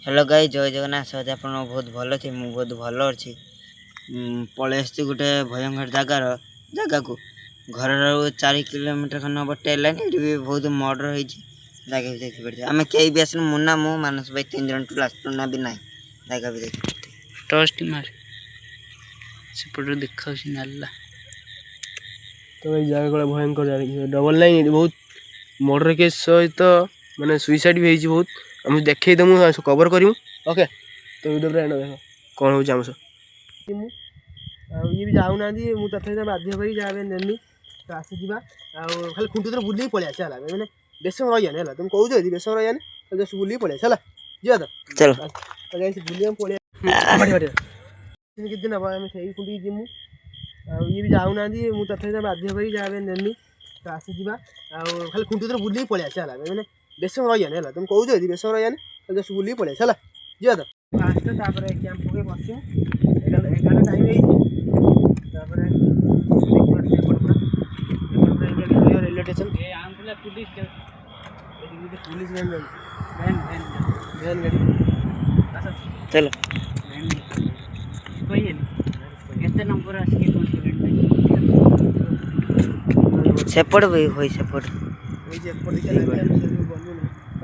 Hello गाई जय जगन्नाथ सहित आप बहुत भल थी मुझे बहुत भल अच्छी पलि आसी गोटे भयंकर जगह को घर 4 किलोमीटर खंड हम ट्रेन लाइन ये भी बहुत मर्डर होती जगह भी देखी आम कई भी आसन मुन्ना मु मानस भाई 3 जन टू लास्ट ना भी ना जगह भी देखी टॉर्च मार सेपटे देखा नाला तो ये जगह को भयंकर डबल लाइन बहुत मर्डर केस सहित माने सुइसाइड भी बहुत आम देखे देमु कवर करूँ ओके तो वीडियो पूरा देख कौन हो आम ये भी जाऊना मुझे तथा बाध्य कर जहाँ नेमी तो आसीजा खाली खुंटू तो बुल पलि आस मैंने बेस समय रही है तुम कौन बेस समय रही जस्ट बुल पलि आस जा तो चलो बुल पलि कितने दिन हम आम से खुंटी जीमु ये भी जाऊना मुझे तथा बाध्य कर जहाँ नेमी तो आसीजा खाली खुंटू तो बुल पलि आस मैंने बेस समय रही है तुम कौन बेस समय रही जस्ट बुल पलि आस जा तो फास्ट कैंप पकड़ bus 11 time railway station police van गाड़ी चलो सेपट भी होई सेपट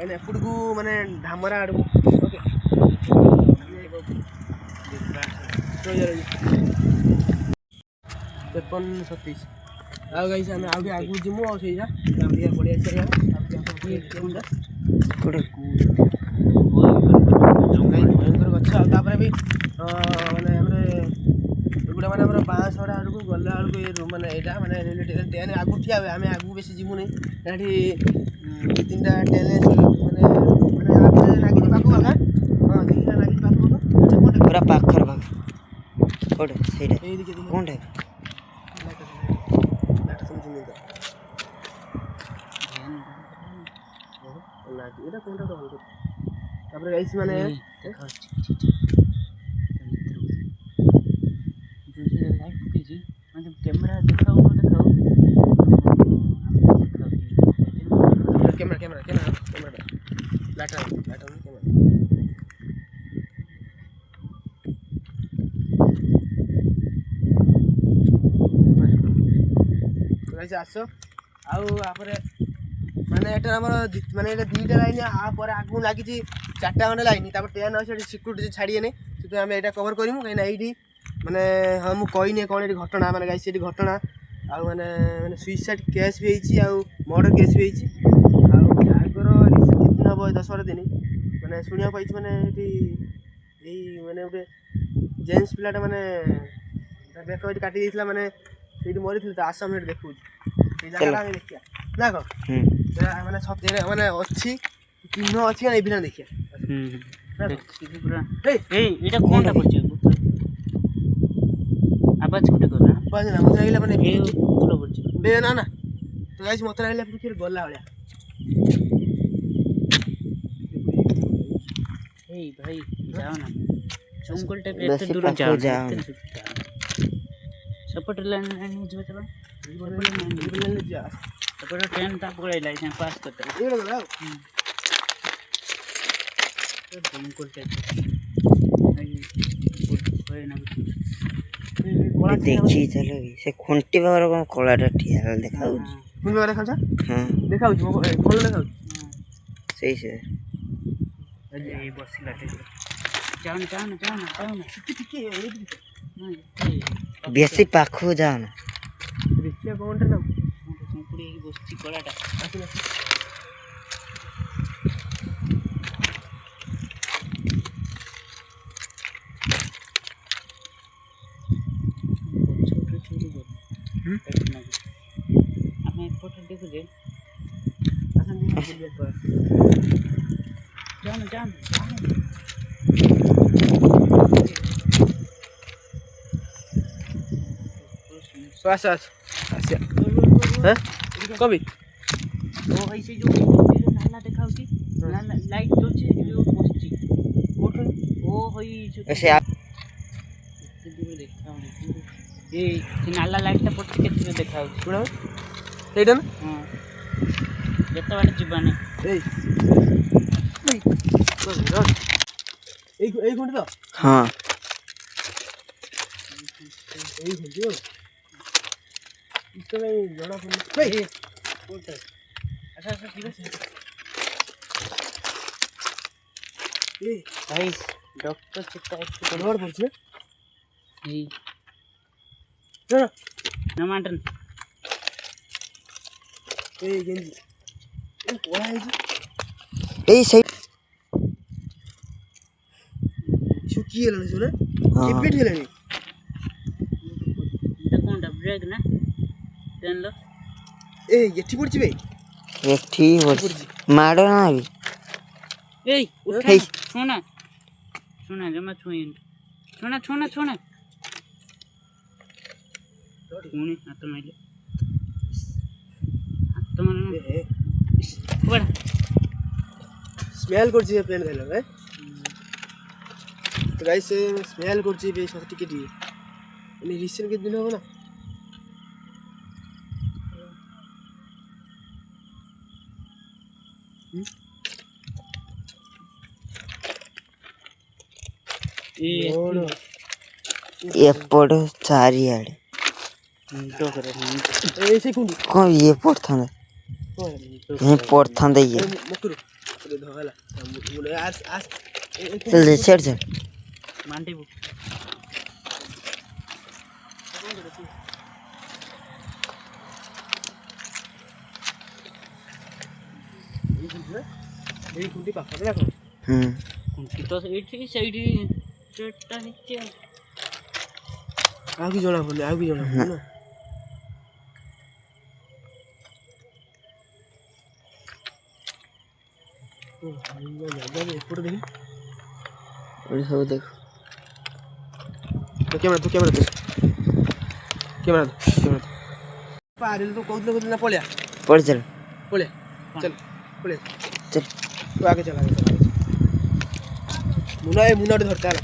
एपट को माने धामरा आड़ ओके 53-37 आउ गाइस आम आगे आगू जीमु आ सेजा बढ़िया चलिया भयंकर गछ तापर भी माने गोटे मैंने बाँसड़ा आड़ को गला आड़ को माने यहाँ माने ट्रेन आगू ठिया हुए आम आगू बेस जीमु नहीं ये 2-3टा ट्रेन माने लगे पाख हाँ 2-3टा लगे पाख पूरा पाखर भाग कोडे सेटा कोन है এটা কোনটা তো বলতো তারপরে গাইস মানে लाइट पकेजी मतलब कैमरा दिखाओ कैमरा लाइट कैमरा गाइस आसो आउ आपरे माने एटा हमर माने एटा 2टा लाइन आ पर आगु लागि 4टा खंडे लाइन तापर ट्रेन अछि सिक्युरिटी छाडिए नै से हम एटा कवर करिमु कहीं ना एठी माने हम कहिने कोन एठी घटना माने गाइस एठी घटना आ माने माने सुइसाइड केस भी होईची आ मर्डर केस भी होईची आ आगर रिसेंट कितना हो 10-12 दिन माने सुनिया पाइछ माने एठी एई माने ओटे जेंट्स पिलाटा माने बेको एठी काटी दिसला माने एठी मरिथिल त आसाम हेड देखु ए जगह हम देखिया ना को माने सतेरे माने अछि चिन्ह अछि ना बिना देखिया देखि पूरा ए एटा कोनटा पछ आवाज कुटे गला आवाज ना मत लागला माने ए कुलो पछ बे ना तो गाइस मत लागला फिर गला वाला ए भाई जाओ ना जंगल टाइप एते दूर जाओ सपोर्ट लाइन जो चलो जा सपोर्ट ट्रेन ता पकड़ लाइन पास करते ये लगा जंगल टाइप होय ना देखी चलो से खुंटी बाबर कोन कोलाटा ठिया देखाउ मुन बारे खाजा हां देखाउ खोल देखाउ सही से ए बसिला जाओ ना ठीक बेसी पाखो जाओ ना देखिया कोनटा ना पुड़ी बसची कोलाटा आसिला हमें फोटो देखो जे जाओ आस आसिया हैं कभी ओ भाई से जो नाला देखाउची नाला लाइट जो छे जो बसची कोठन ओ होई ऐसे आप दूर देखाउ ए नाला लाइट ता पछ केते देखाउची कोना एडन हां जेते बाटे जीवाने ए ଏଇ ଖୁଣ୍ଟି ତ ହଁ ଏଇ ଖୁଣ୍ଟି ତ ଭାଇ ଜଣା ପଡୁନି ଭାଇ କୋଉଟା ଆଚ୍ଛା ଆଚ୍ଛା ଯିବା ଏ ଭାଇ ଡକ୍ଟର ଚିତା ଅଛି ବଡ଼ ପଡୁଛି ନା ଏଇ ଜଣା ନା ମାଟନ ଏଇ ଗେଞ୍ଜି ଏ ପଳା ହେଇଛି ଏଇ ସେଇ ଶୁଖିଗଲାଣି ଶୁଣ ହଁ କେବେଠି ହେଲାଣି এটা কোনটা ব্রেক না টেনলো এই এଠି পড়ছি ভাই ଏଠି ପଡିଛି ମାଡ଼ ନା ବି এই উঠা হেই। শোনা শোনা জমা ছুঁই শোনা শোনা শোনা পুଣି ହାତ ମାଇଲେ ହାତ ମାନେ କୁଆଡ଼େ ସ୍ମେଲ୍ କରୁଛି ଏ ପେନ୍ ଧରିଲା ଭାଇ ତ ଗାଇସ୍ ସେ ସ୍ମେଲ୍ କରୁଛି ଏବେ ଟିକେ ଟିକେ ମାନେ ରିସେଣ୍ଟ କେତେ ଦିନ ହବ ନା ଏ ଏପଟ ଚାରିଆଡ଼େ ମୁଣ୍ଡ କରେ ଏଇ ସେ ଖୁଣ୍ଟି କ'ଣ ଇଏ ପଡ଼ିଥାନ୍ତା ହିଁ ପଡ଼ିଥାନ୍ତା ଇଏ ମକୁରୁ ଧଗଲା ଆସ ଆସ ଚାଲ ଛାଡ଼ ଛାଡ଼ ମାଣ୍ଡିବୁ ଏଇ ଖୁଣ୍ଟି ପାଖରେ ଦେଖ କୁଣ୍ଠି ତ ଏଇଠି ସେଇଠି ଚେଟଟା ହେଇଛି ଆଉ କି ଜଣା ପଡୁନି ଆଉ କି ଜଣା ପଡୁନି ନା ଏପଟେ ଦେଖି ସବୁ ଦେଖ ତ କ୍ୟାମେରା ପାରିଲ ତ କହୁଥିଲେ ନା ପଳେଆ ପଡ଼ି ଚାଲ ପଳେଆ ଚାଲ ପଳେଆ ଚାଲ ତୁ ଆगे चल मुना मुना धरता है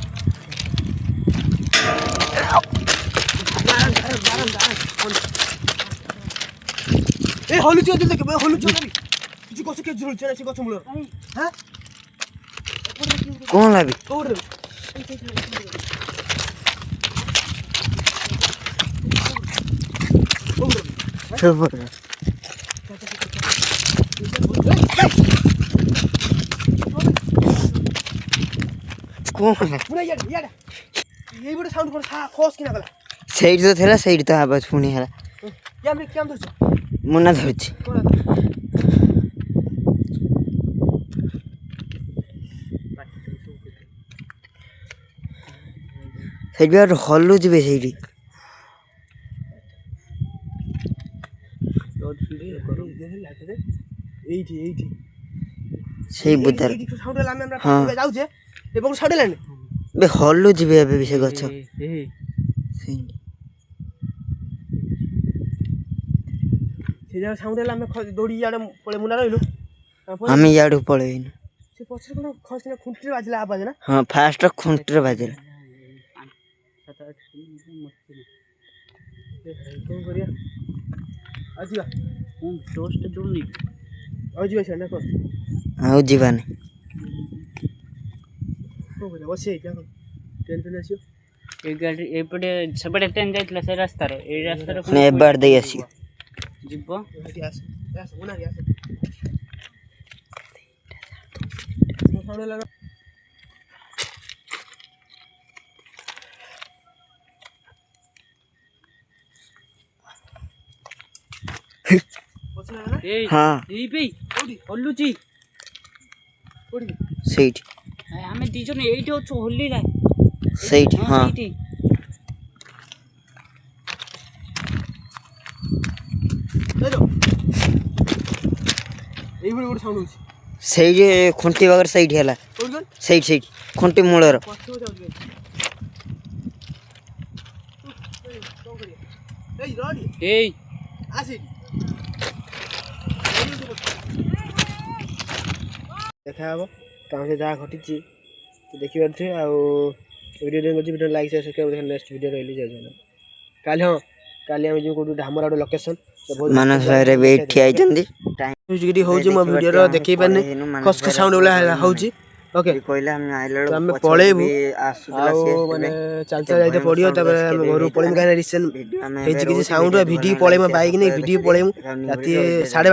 ए हलु चो देख बे हलु चो जी कोसे के जरूर चले से गछ मूल हां କ'ଣ ଲାବି कोड କ'ଣ मुना यार ये बड़े साउंड कर खोस किना गला ସେଇଠି ତ ଥିଲା ସେଇଠି ତ ଆବାଜ ପୁଣି ହେଲା क्या मैं क्या धरछ ମୁନା ଧରୁଛି कोला ସେଇଠି ବି ଆଉ ହଲୁ ଯିବେ ସେଇଠି এইটি এইটি ସେଇ ବୁଦାର এইটি সাউন্ড হলা আমরা হ্যাঁ। যাউছে এবং সাউন্ড হলানি ବେ ହଲୁ ଯିବେ ଏବେ ବି ସେ ଗଛ এই ସେଇଠି সে জায়গা সাউন্ড হলা আমরা দৌড়ি ইয়াড়ে পড়ে মুনা রইলু ଆମେ ଇଆଡ଼ୁ ପଳେଇନୁ সে পছরে কোন খসলে খুঁটিরে বাজলা আওয়াজ না ହଁ ଫାଷ୍ଟ ଖୁଣ୍ଟିରେ ବାଜିଲା সাত আট মুশকিল কোন করিয়া আজিবা কোন টোস্ট জুড়নি আজিবা সেটা কর ଆଉ ଯିବାନି কোন করিয়া বসে দেখো ট্রেন ট্রেন আসিও এই গাড়ি এপটে সেপটে ট্রেন যাইଥିଲା ସେ ରାସ୍ତାରେ ଏଇ ରାସ୍ତାରେ ପୁଣି ଏବେ ଆଡ଼େ ଦେଇ ଆସିବ ଯିବ এটি আসে আসে মুনা রি আসে সাউন্ড হলা পছরে না এই ହଁ এই পেই হল্লুচি কোড়ি ସେଇଠି ଆମେ ଦି ଜଣ ଏଇଠି ଅଛୁ ହୋଲିରେ ସେଇଠି ହଁ ସେଇଠି দেখো এইভাবে ଗୋଟେ ସାଉଣ୍ଡ ହଉଛି ସେଇଠି ଖୁଣ୍ଟି ପାଖରେ ସେଇଠି ହେଲା କୋଉଠି ଗଲ ସେଇଠି ସେଇଠି ଖୁଣ୍ଟି ମୂଳର ପଛକୁ ଯାଉଛି କଣ କରିବା ଏଇ ରଡ଼ି এই আসি দেখা হବ ତାଙ୍କ ସହିତ ଯାହା ଘଟିଛି ତ ଦେଖିପାରୁଥିବେ ଆଉ ଭିଡ଼ିଓ ଦେଖୁଛି ଭିଡ଼ିଓ ଲାଇକ୍ ସେୟାର ସବସ୍କ୍ରାଇବ୍ ଦେଖ ନେକ୍ସଟ ଭିଡ଼ିଓ ରହିଲି ଜୟ ଜଗନ୍ନାଥ କାଲି ହଁ କାଲି ଆମେ ଯେଉଁ କୋଉଠି ଧାମରା ଗୋଟେ ଲୋକେସନ୍ ମାନସ ଭାଇରେ ବି ଏଇଠି ଠିଆ ହେଇଛନ୍ତି ଟିକେ ଟିକେ ହଉଛି ମୋ ଭିଡ଼ିଓର ଦେଖେଇ ପାରିନି ଖସ ଖସ ସାଉଣ୍ଡ ଭଳିଆ ହେଉଛି ओके କହିଲେ ଆମେ ଆଇଲା ତ ଆମେ ବେଳକୁ ପଳେଇବୁ ଆସୁଥିଲା ଆଉ ସିଏ ମାନେ ଚାଲି ଚାଲି ଯାଇତେ ପଡ଼ିବ ତାପରେ ଆମେ ଘରକୁ ପଳେଇବୁ କାହିଁକିନା ରିସେଣ୍ଟ ହେଇଛି କିଛି ସାଉଣ୍ଡ ଭିଡ଼ିକି ପଳେଇବୁ ବାଇକ୍ ନେଇ ଭିଡ଼ିକି ପଳେଇବୁ ରାତି 12:30